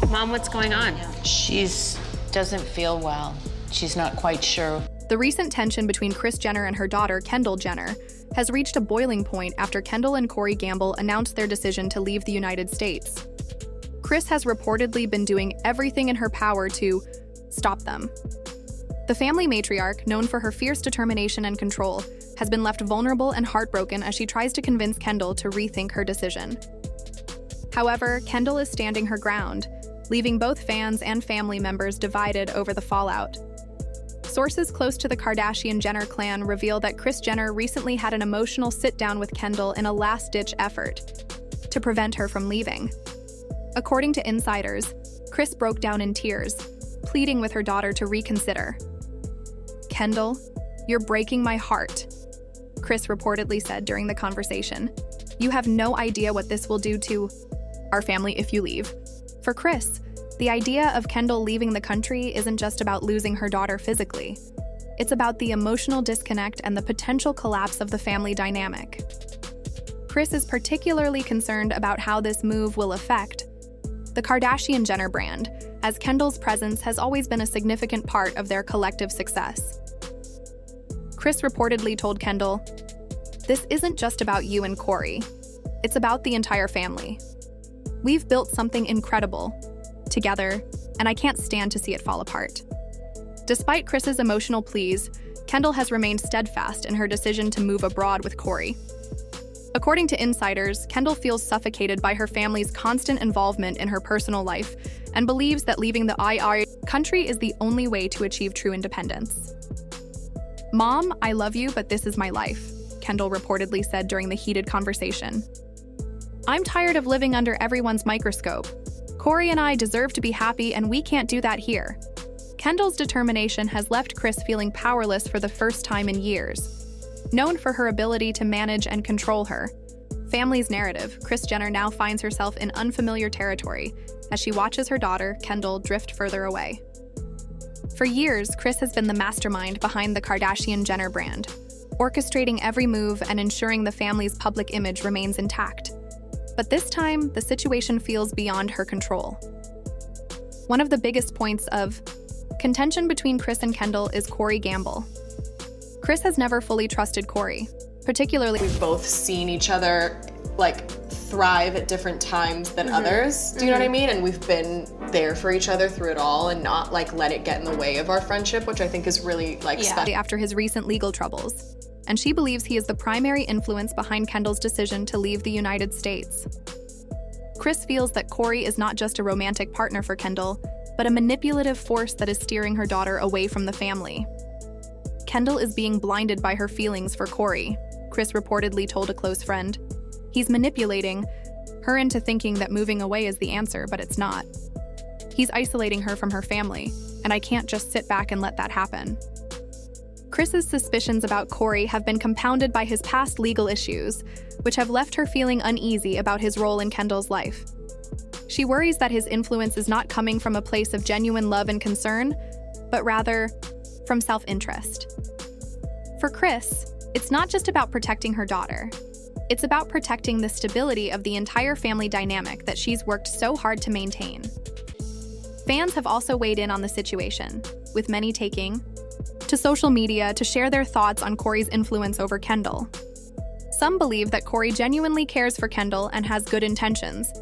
Mom, what's going on? Doesn't feel well. She's not quite sure. The recent tension between Kris Jenner and her daughter, Kendall Jenner, has reached a boiling point after Kendall and Corey Gamble announced their decision to leave the United States. Kris has reportedly been doing everything in her power to stop them. The family matriarch, known for her fierce determination and control, has been left vulnerable and heartbroken as she tries to convince Kendall to rethink her decision. However, Kendall is standing her ground, leaving both fans and family members divided over the fallout. Sources close to the Kardashian-Jenner clan reveal that Kris Jenner recently had an emotional sit-down with Kendall in a last-ditch effort to prevent her from leaving. According to insiders, Kris broke down in tears, pleading with her daughter to reconsider. "Kendall, you're breaking my heart," Kris reportedly said during the conversation. "You have no idea what this will do to our family if you leave." For Kris, the idea of Kendall leaving the country isn't just about losing her daughter physically. It's about the emotional disconnect and the potential collapse of the family dynamic. Kris is particularly concerned about how this move will affect the Kardashian-Jenner brand, as Kendall's presence has always been a significant part of their collective success. Kris reportedly told Kendall, "This isn't just about you and Corey. It's about the entire family. We've built something incredible together, and I can't stand to see it fall apart." Despite Kris's emotional pleas, Kendall has remained steadfast in her decision to move abroad with Corey. According to insiders, Kendall feels suffocated by her family's constant involvement in her personal life and believes that leaving the country is the only way to achieve true independence. "Mom, I love you, but this is my life," Kendall reportedly said during the heated conversation. "I'm tired of living under everyone's microscope. Corey and I deserve to be happy, and we can't do that here." Kendall's determination has left Kris feeling powerless for the first time in years. Known for her ability to manage and control her family's narrative, Kris Jenner now finds herself in unfamiliar territory as she watches her daughter, Kendall, drift further away. For years, Kris has been the mastermind behind the Kardashian-Jenner brand, orchestrating every move and ensuring the family's public image remains intact. But this time, the situation feels beyond her control. One of the biggest points of contention between Kris and Kendall is Corey Gamble. Kris has never fully trusted Corey, particularly— We've both seen each other thrive at different times than others, do you know what I mean? And we've been there for each other through it all and not let it get in the way of our friendship, which I think is really special. After his recent legal troubles. And she believes he is the primary influence behind Kendall's decision to leave the United States. Kris feels that Corey is not just a romantic partner for Kendall, but a manipulative force that is steering her daughter away from the family. Kendall is being blinded by her feelings for Corey, Kris reportedly told a close friend. "He's manipulating her into thinking that moving away is the answer, but it's not. He's isolating her from her family, and I can't just sit back and let that happen." Kris's suspicions about Corey have been compounded by his past legal issues, which have left her feeling uneasy about his role in Kendall's life. She worries that his influence is not coming from a place of genuine love and concern, but rather from self-interest. For Kris, it's not just about protecting her daughter. It's about protecting the stability of the entire family dynamic that she's worked so hard to maintain. Fans have also weighed in on the situation, with many taking to social media to share their thoughts on Corey's influence over Kendall. Some believe that Corey genuinely cares for Kendall and has good intentions,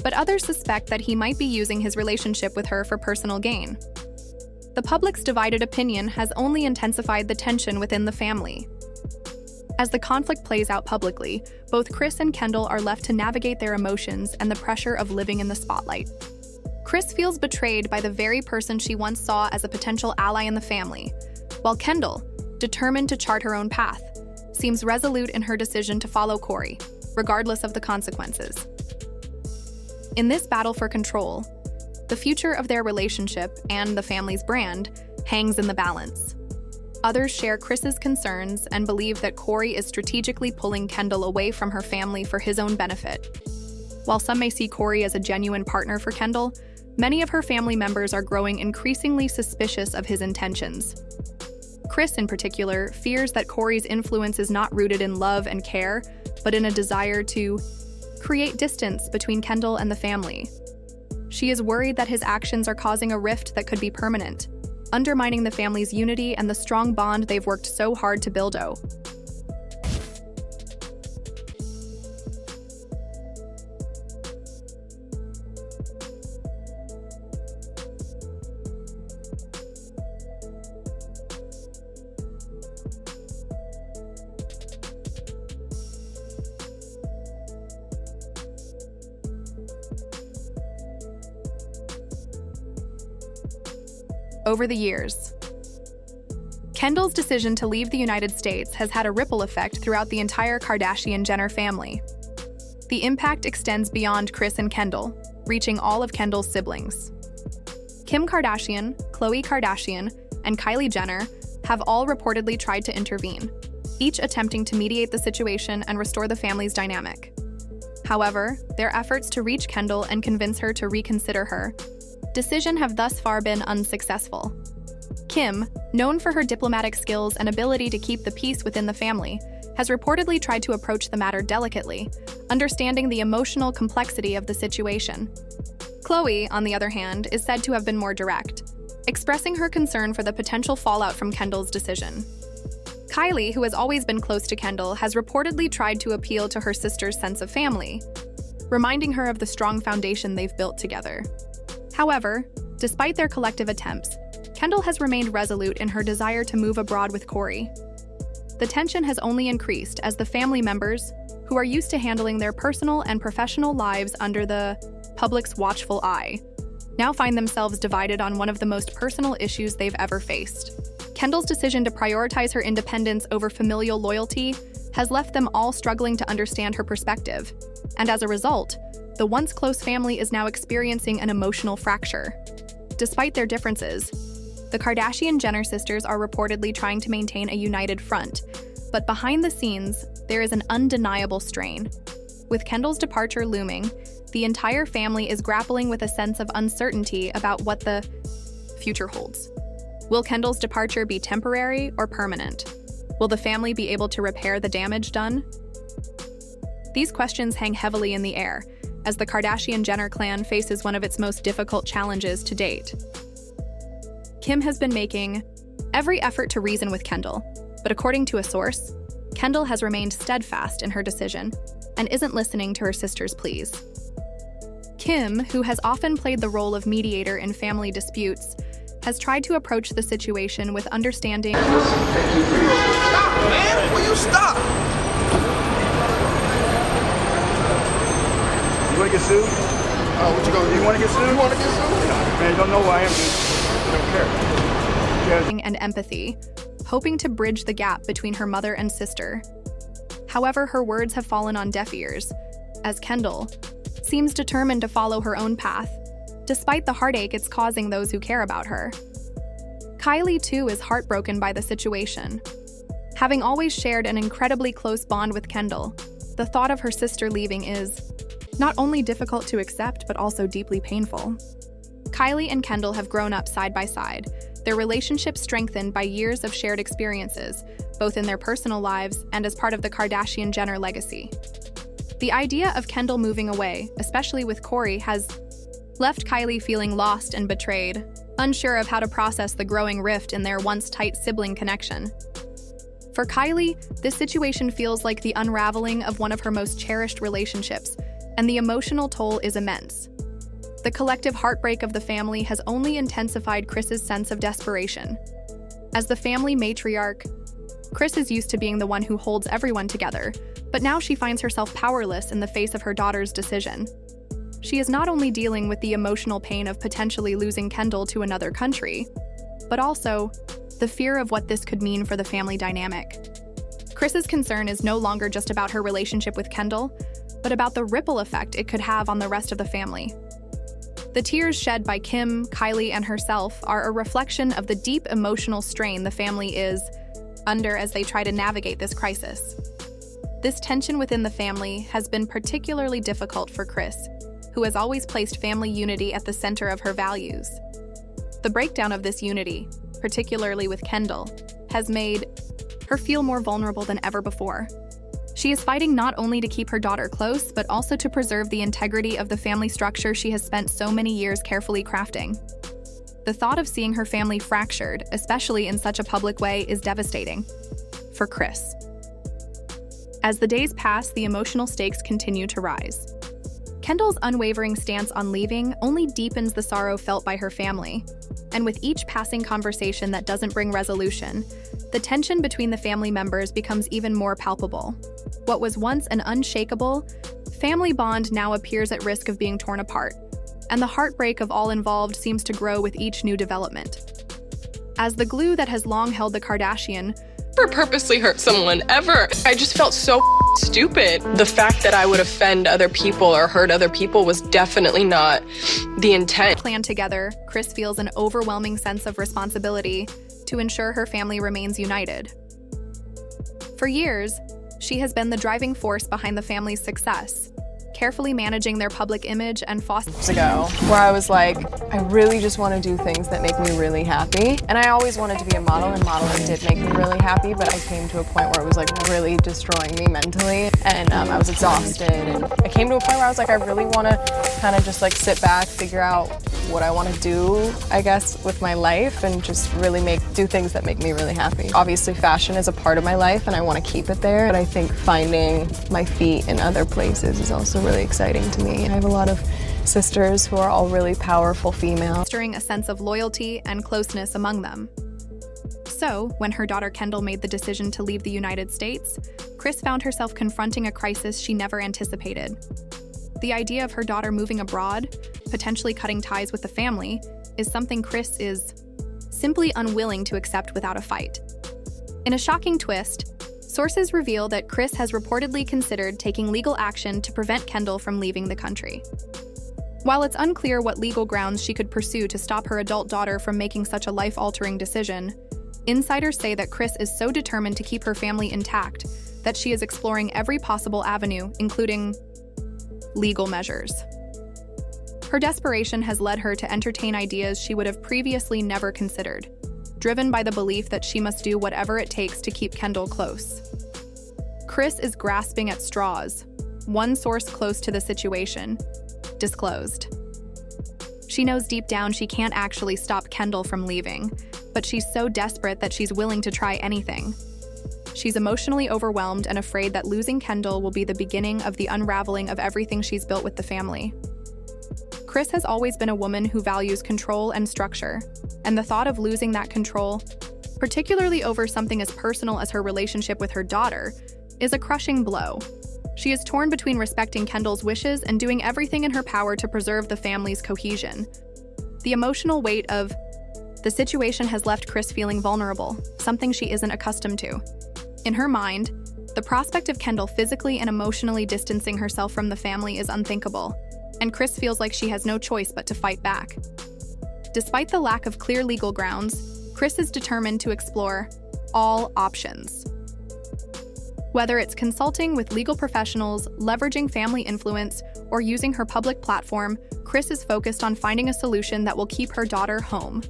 but others suspect that he might be using his relationship with her for personal gain. The public's divided opinion has only intensified the tension within the family. As the conflict plays out publicly, both Kris and Kendall are left to navigate their emotions and the pressure of living in the spotlight. Kris feels betrayed by the very person she once saw as a potential ally in the family, while Kendall, determined to chart her own path, seems resolute in her decision to follow Corey, regardless of the consequences. In this battle for control, the future of their relationship and the family's brand hangs in the balance. Others share Kris's concerns and believe that Corey is strategically pulling Kendall away from her family for his own benefit. While some may see Corey as a genuine partner for Kendall, many of her family members are growing increasingly suspicious of his intentions. Kris, in particular, fears that Corey's influence is not rooted in love and care, but in a desire to create distance between Kendall and the family. She is worried that his actions are causing a rift that could be permanent, undermining the family's unity and the strong bond they've worked so hard to build. Over the years, Kendall's decision to leave the United States has had a ripple effect throughout the entire Kardashian-Jenner family. The impact extends beyond Kris and Kendall, reaching all of Kendall's siblings. Kim Kardashian, Khloe Kardashian, and Kylie Jenner have all reportedly tried to intervene, each attempting to mediate the situation and restore the family's dynamic. However, their efforts to reach Kendall and convince her to reconsider her decision have thus far been unsuccessful. Kim, known for her diplomatic skills and ability to keep the peace within the family, has reportedly tried to approach the matter delicately, understanding the emotional complexity of the situation. Khloe, on the other hand, is said to have been more direct, expressing her concern for the potential fallout from Kendall's decision. Kylie, who has always been close to Kendall, has reportedly tried to appeal to her sister's sense of family, reminding her of the strong foundation they've built together. However, despite their collective attempts, Kendall has remained resolute in her desire to move abroad with Kory. The tension has only increased as the family members, who are used to handling their personal and professional lives under the public's watchful eye, now find themselves divided on one of the most personal issues they've ever faced. Kendall's decision to prioritize her independence over familial loyalty has left them all struggling to understand her perspective, and as a result, the once close family is now experiencing an emotional fracture. Despite their differences, the Kardashian-Jenner sisters are reportedly trying to maintain a united front, but behind the scenes, there is an undeniable strain. With Kendall's departure looming, the entire family is grappling with a sense of uncertainty about what the future holds. Will Kendall's departure be temporary or permanent? Will the family be able to repair the damage done? These questions hang heavily in the air, as the Kardashian-Jenner clan faces one of its most difficult challenges to date. Kim has been making every effort to reason with Kendall, but according to a source, Kendall has remained steadfast in her decision and isn't listening to her sister's pleas. Kim, who has often played the role of mediator in family disputes, has tried to approach the situation with understanding. Stop, man! Will you stop? You want to get sued? Oh, what you gonna do? You want to get sued? You want to get sued? Man, you don't know who I am. You don't care. And empathy, hoping to bridge the gap between her mother and sister. However, her words have fallen on deaf ears, as Kendall seems determined to follow her own path, despite the heartache it's causing those who care about her. Kylie, too, is heartbroken by the situation. Having always shared an incredibly close bond with Kendall, the thought of her sister leaving is not only difficult to accept, but also deeply painful. Kylie and Kendall have grown up side by side, their relationship strengthened by years of shared experiences, both in their personal lives and as part of the Kardashian-Jenner legacy. The idea of Kendall moving away, especially with Kory, has left Kylie feeling lost and betrayed, unsure of how to process the growing rift in their once tight sibling connection. For Kylie, this situation feels like the unraveling of one of her most cherished relationships, and the emotional toll is immense. The collective heartbreak of the family has only intensified Kris's sense of desperation. As the family matriarch, Kris is used to being the one who holds everyone together, but now she finds herself powerless in the face of her daughter's decision. She is not only dealing with the emotional pain of potentially losing Kendall to another country, but also the fear of what this could mean for the family dynamic. Kris's concern is no longer just about her relationship with Kendall, but about the ripple effect it could have on the rest of the family. The tears shed by Kim, Kylie, and herself are a reflection of the deep emotional strain the family is under as they try to navigate this crisis. This tension within the family has been particularly difficult for Kris, who has always placed family unity at the center of her values. The breakdown of this unity, particularly with Kendall, has made her feel more vulnerable than ever before. She is fighting not only to keep her daughter close, but also to preserve the integrity of the family structure she has spent so many years carefully crafting. The thought of seeing her family fractured, especially in such a public way, is devastating for Kris. As the days pass, the emotional stakes continue to rise. Kendall's unwavering stance on leaving only deepens the sorrow felt by her family, and with each passing conversation that doesn't bring resolution, the tension between the family members becomes even more palpable. What was once an unshakable family bond now appears at risk of being torn apart, and the heartbreak of all involved seems to grow with each new development. As the glue that has long held the Kardashian never purposely hurt someone, ever. I just felt so stupid. The fact that I would offend other people or hurt other people was definitely not the intent. Planned together, Kris feels an overwhelming sense of responsibility to ensure her family remains united. For years, she has been the driving force behind the family's success, carefully managing their public image and fostering Ago, where I was like, I really just want to do things that make me really happy. And I always wanted to be a model, and modeling did make me really happy, but I came to a point where it was like really destroying me mentally, and I was exhausted. And I came to a point where I was like, I really want to kind of just like sit back, figure out what I want to do, I guess, with my life, and just really do things that make me really happy. Obviously, fashion is a part of my life, and I want to keep it there, but I think finding my feet in other places is also really exciting to me. I have a lot of sisters who are all really powerful females. fostering a sense of loyalty and closeness among them. So, when her daughter Kendall made the decision to leave the United States, Kris found herself confronting a crisis she never anticipated. The idea of her daughter moving abroad, potentially cutting ties with the family, is something Kris is simply unwilling to accept without a fight. In a shocking twist, sources reveal that Kris has reportedly considered taking legal action to prevent Kendall from leaving the country. While it's unclear what legal grounds she could pursue to stop her adult daughter from making such a life-altering decision, insiders say that Kris is so determined to keep her family intact that she is exploring every possible avenue, including legal measures. Her desperation has led her to entertain ideas she would have previously never considered, driven by the belief that she must do whatever it takes to keep Kendall close. Kris is grasping at straws. One source close to the situation disclosed. She knows deep down she can't actually stop Kendall from leaving, but she's so desperate that she's willing to try anything. She's emotionally overwhelmed and afraid that losing Kendall will be the beginning of the unraveling of everything she's built with the family. Kris has always been a woman who values control and structure, and the thought of losing that control, particularly over something as personal as her relationship with her daughter, is a crushing blow. She is torn between respecting Kendall's wishes and doing everything in her power to preserve the family's cohesion. The emotional weight of the situation has left Kris feeling vulnerable, something she isn't accustomed to. In her mind, the prospect of Kendall physically and emotionally distancing herself from the family is unthinkable, and Kris feels like she has no choice but to fight back. Despite the lack of clear legal grounds, Kris is determined to explore all options. Whether it's consulting with legal professionals, leveraging family influence, or using her public platform, Kris is focused on finding a solution that will keep her daughter home.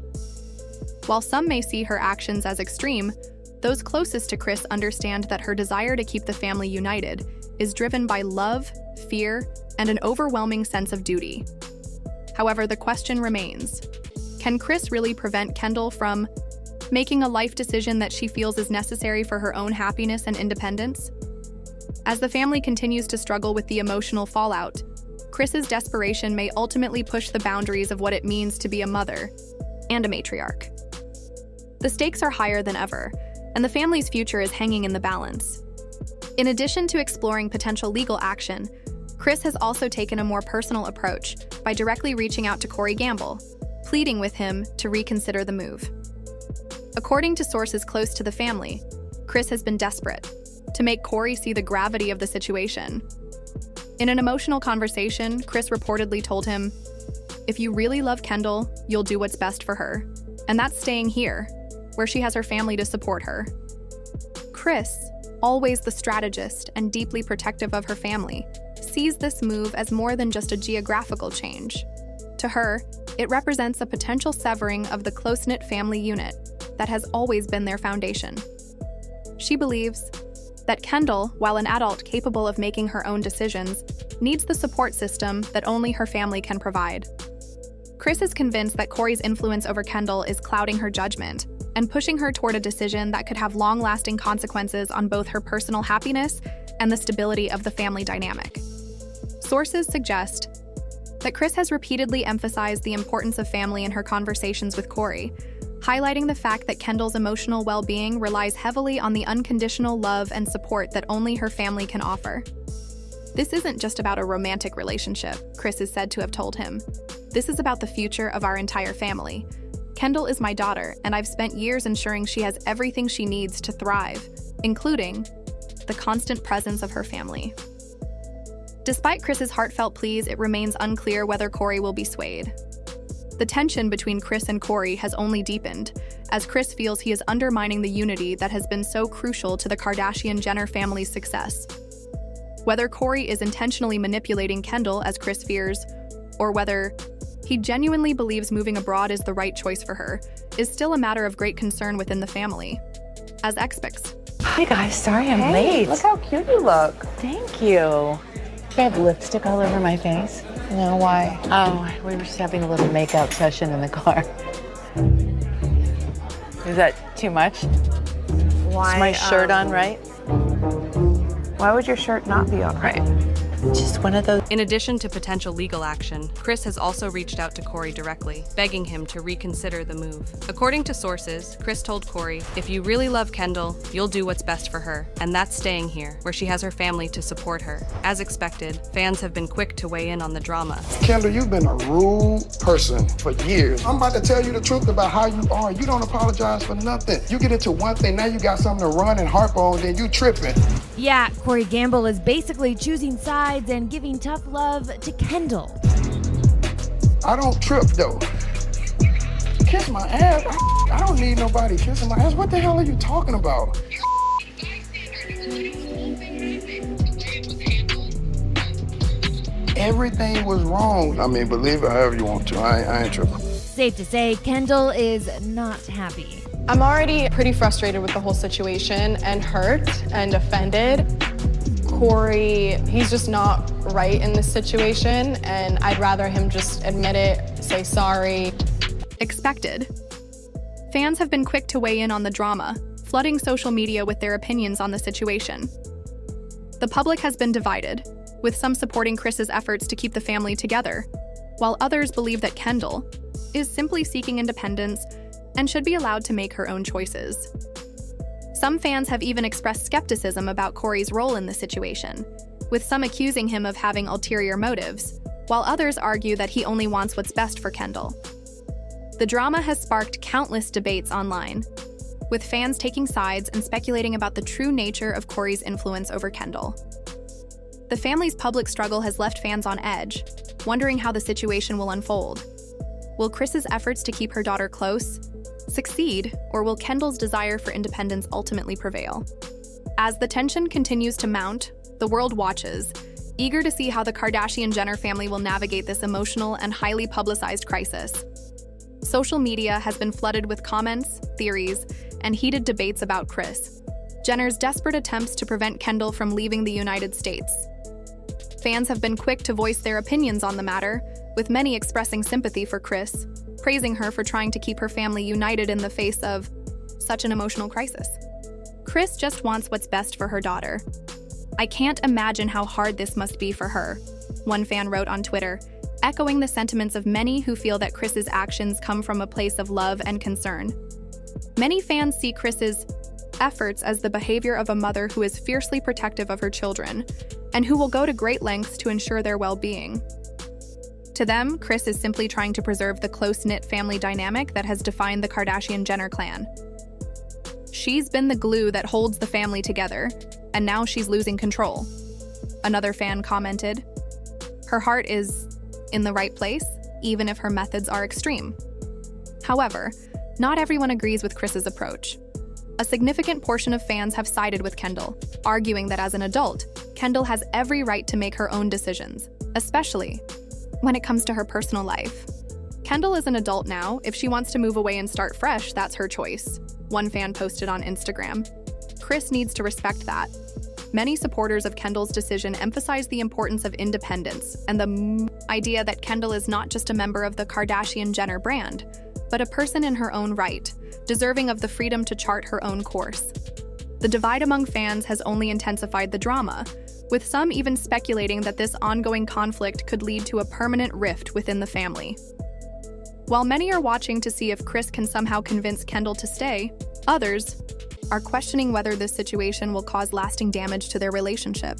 While some may see her actions as extreme, those closest to Kris understand that her desire to keep the family united is driven by love, fear, and an overwhelming sense of duty. However, the question remains: can Kris really prevent Kendall from making a life decision that she feels is necessary for her own happiness and independence? As the family continues to struggle with the emotional fallout, Kris's desperation may ultimately push the boundaries of what it means to be a mother and a matriarch. The stakes are higher than ever, and the family's future is hanging in the balance. In addition to exploring potential legal action, Kris has also taken a more personal approach by directly reaching out to Corey Gamble, pleading with him to reconsider the move. According to sources close to the family, Kris has been desperate to make Corey see the gravity of the situation. In an emotional conversation, Kris reportedly told him, "If you really love Kendall, you'll do what's best for her. And that's staying here, where she has her family to support her." Kris, always the strategist and deeply protective of her family, sees this move as more than just a geographical change. To her, it represents a potential severing of the close-knit family unit that has always been their foundation. She believes that Kendall, while an adult capable of making her own decisions, needs the support system that only her family can provide. Kris is convinced that Kory's influence over Kendall is clouding her judgment and pushing her toward a decision that could have long-lasting consequences on both her personal happiness and the stability of the family dynamic. Sources suggest that Kris has repeatedly emphasized the importance of family in her conversations with Kory, highlighting the fact that Kendall's emotional well-being relies heavily on the unconditional love and support that only her family can offer. This isn't just about a romantic relationship, Kris is said to have told him. This is about the future of our entire family. Kendall is my daughter, and I've spent years ensuring she has everything she needs to thrive, including the constant presence of her family. Despite Kris's heartfelt pleas, it remains unclear whether Kory will be swayed. The tension between Kris and Kory has only deepened, as Kris feels he is undermining the unity that has been so crucial to the Kardashian-Jenner family's success. Whether Kory is intentionally manipulating Kendall, as Kris fears, or whether he genuinely believes moving abroad is the right choice for her, is still a matter of great concern within the family. As experts. Hey guys, sorry I'm late. Look how cute you look. Thank you. I have lipstick all over my face. No, why? Oh, we were just having a little makeup session in the car. Is that too much? Why? Is my shirt on right? Why would your shirt not be on right? Just one of those. In addition to potential legal action, Kris has also reached out to Kory directly, begging him to reconsider the move. According to sources, Kris told Kory, "If you really love Kendall, you'll do what's best for her, and that's staying here, where she has her family to support her." As expected, fans have been quick to weigh in on the drama. Kendall, you've been a rude person for years. I'm about to tell you the truth about how you are. You don't apologize for nothing. You get into one thing, now you got something to run and harp on, then you tripping. Yeah, Kory Gamble is basically choosing sides and giving tough love to Kendall. I don't trip though. Kiss my ass? I don't need nobody kissing my ass. What the hell are you talking about? Everything was wrong. I mean, believe it however you want to. I ain't tripping. Safe to say, Kendall is not happy. I'm already pretty frustrated with the whole situation and hurt and offended. Kory, he's just not right in this situation, and I'd rather him just admit it, say sorry. Expected. Fans have been quick to weigh in on the drama, flooding social media with their opinions on the situation. The public has been divided, with some supporting Kris's efforts to keep the family together, while others believe that Kendall is simply seeking independence and should be allowed to make her own choices. Some fans have even expressed skepticism about Kory's role in the situation, with some accusing him of having ulterior motives, while others argue that he only wants what's best for Kendall. The drama has sparked countless debates online, with fans taking sides and speculating about the true nature of Kory's influence over Kendall. The family's public struggle has left fans on edge, wondering how the situation will unfold. Will Kris's efforts to keep her daughter close succeed, or will Kendall's desire for independence ultimately prevail? As the tension continues to mount, the world watches, eager to see how the Kardashian-Jenner family will navigate this emotional and highly publicized crisis. Social media has been flooded with comments, theories, and heated debates about Kris Jenner's desperate attempts to prevent Kendall from leaving the United States. Fans have been quick to voice their opinions on the matter, with many expressing sympathy for Kris, praising her for trying to keep her family united in the face of such an emotional crisis. Kris just wants what's best for her daughter. "I can't imagine how hard this must be for her," one fan wrote on Twitter, echoing the sentiments of many who feel that Kris's actions come from a place of love and concern. Many fans see Kris's efforts as the behavior of a mother who is fiercely protective of her children and who will go to great lengths to ensure their well-being. To them, Kris is simply trying to preserve the close-knit family dynamic that has defined the Kardashian-Jenner clan. "She's been the glue that holds the family together, and now she's losing control," another fan commented. "Her heart is in the right place, even if her methods are extreme." However, not everyone agrees with Kris's approach. A significant portion of fans have sided with Kendall, arguing that as an adult, Kendall has every right to make her own decisions, especially when it comes to her personal life. "Kendall is an adult now. If she wants to move away and start fresh, that's her choice," one fan posted on Instagram. Kris needs to respect that. Many supporters of Kendall's decision emphasize the importance of independence and the idea that Kendall is not just a member of the KardashianDrama brand, but a person in her own right, deserving of the freedom to chart her own course. The divide among fans has only intensified the drama, with some even speculating that this ongoing conflict could lead to a permanent rift within the family. While many are watching to see if Kris can somehow convince Kendall to stay, others are questioning whether this situation will cause lasting damage to their relationship.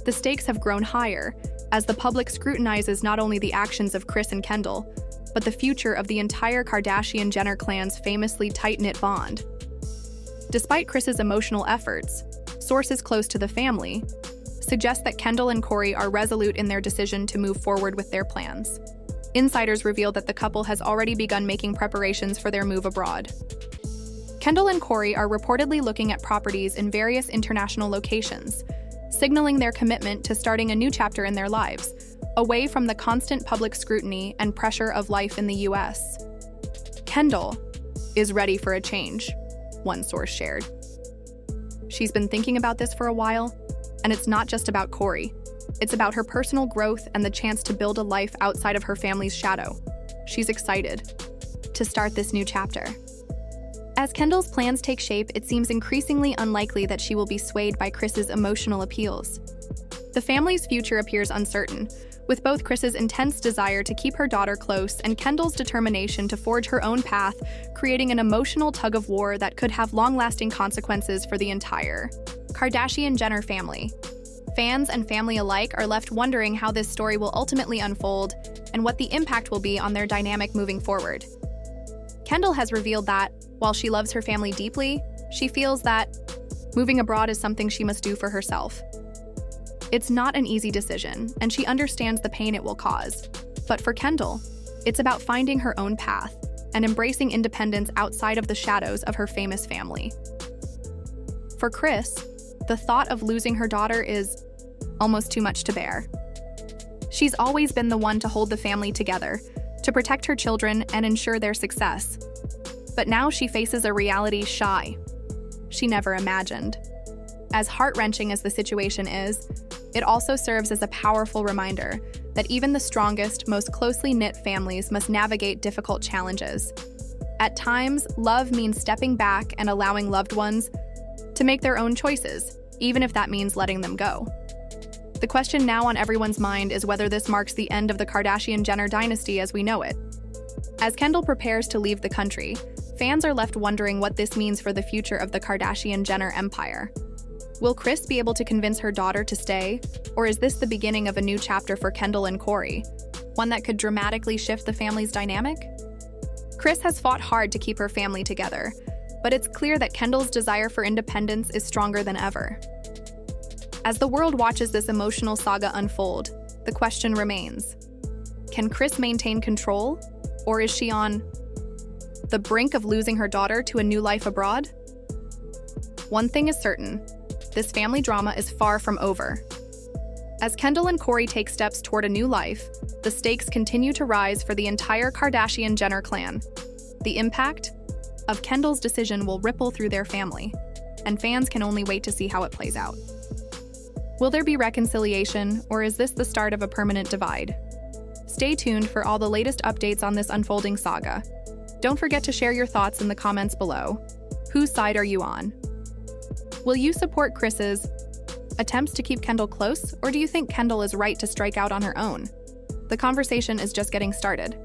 The stakes have grown higher as the public scrutinizes not only the actions of Kris and Kendall, but the future of the entire Kardashian-Jenner clan's famously tight-knit bond. Despite Kris's emotional efforts, sources close to the family suggest that Kendall and Kory are resolute in their decision to move forward with their plans. Insiders reveal that the couple has already begun making preparations for their move abroad. Kendall and Kory are reportedly looking at properties in various international locations, signaling their commitment to starting a new chapter in their lives, away from the constant public scrutiny and pressure of life in the US. Kendall is ready for a change, one source shared. She's been thinking about this for a while, and it's not just about Kory. It's about her personal growth and the chance to build a life outside of her family's shadow. She's excited to start this new chapter. As Kendall's plans take shape, it seems increasingly unlikely that she will be swayed by Kris's emotional appeals. The family's future appears uncertain, with both Kris's intense desire to keep her daughter close and Kendall's determination to forge her own path, creating an emotional tug-of-war that could have long-lasting consequences for the entire Kardashian-Jenner family. Fans and family alike are left wondering how this story will ultimately unfold and what the impact will be on their dynamic moving forward. Kendall has revealed that, while she loves her family deeply, she feels that moving abroad is something she must do for herself. It's not an easy decision, and she understands the pain it will cause. But for Kendall, it's about finding her own path and embracing independence outside of the shadows of her famous family. For Kris, the thought of losing her daughter is almost too much to bear. She's always been the one to hold the family together, to protect her children and ensure their success. But now she faces a reality she never imagined. As heart-wrenching as the situation is, it also serves as a powerful reminder that even the strongest, most closely knit families must navigate difficult challenges. At times, love means stepping back and allowing loved ones to make their own choices, even if that means letting them go. The question now on everyone's mind is whether this marks the end of the Kardashian-Jenner dynasty as we know it. As Kendall prepares to leave the country, fans are left wondering what this means for the future of the Kardashian-Jenner empire. Will Kris be able to convince her daughter to stay, or is this the beginning of a new chapter for Kendall and Kory, one that could dramatically shift the family's dynamic? Kris has fought hard to keep her family together, but it's clear that Kendall's desire for independence is stronger than ever. As the world watches this emotional saga unfold, the question remains: can Kris maintain control, or is she on the brink of losing her daughter to a new life abroad? One thing is certain: this family drama is far from over. As Kendall and Kory take steps toward a new life, the stakes continue to rise for the entire Kardashian-Jenner clan. The impact of Kendall's decision will ripple through their family, and fans can only wait to see how it plays out. Will there be reconciliation, or is this the start of a permanent divide? Stay tuned for all the latest updates on this unfolding saga. Don't forget to share your thoughts in the comments below. Whose side are you on? Will you support Kris's attempts to keep Kendall close, or do you think Kendall is right to strike out on her own? The conversation is just getting started.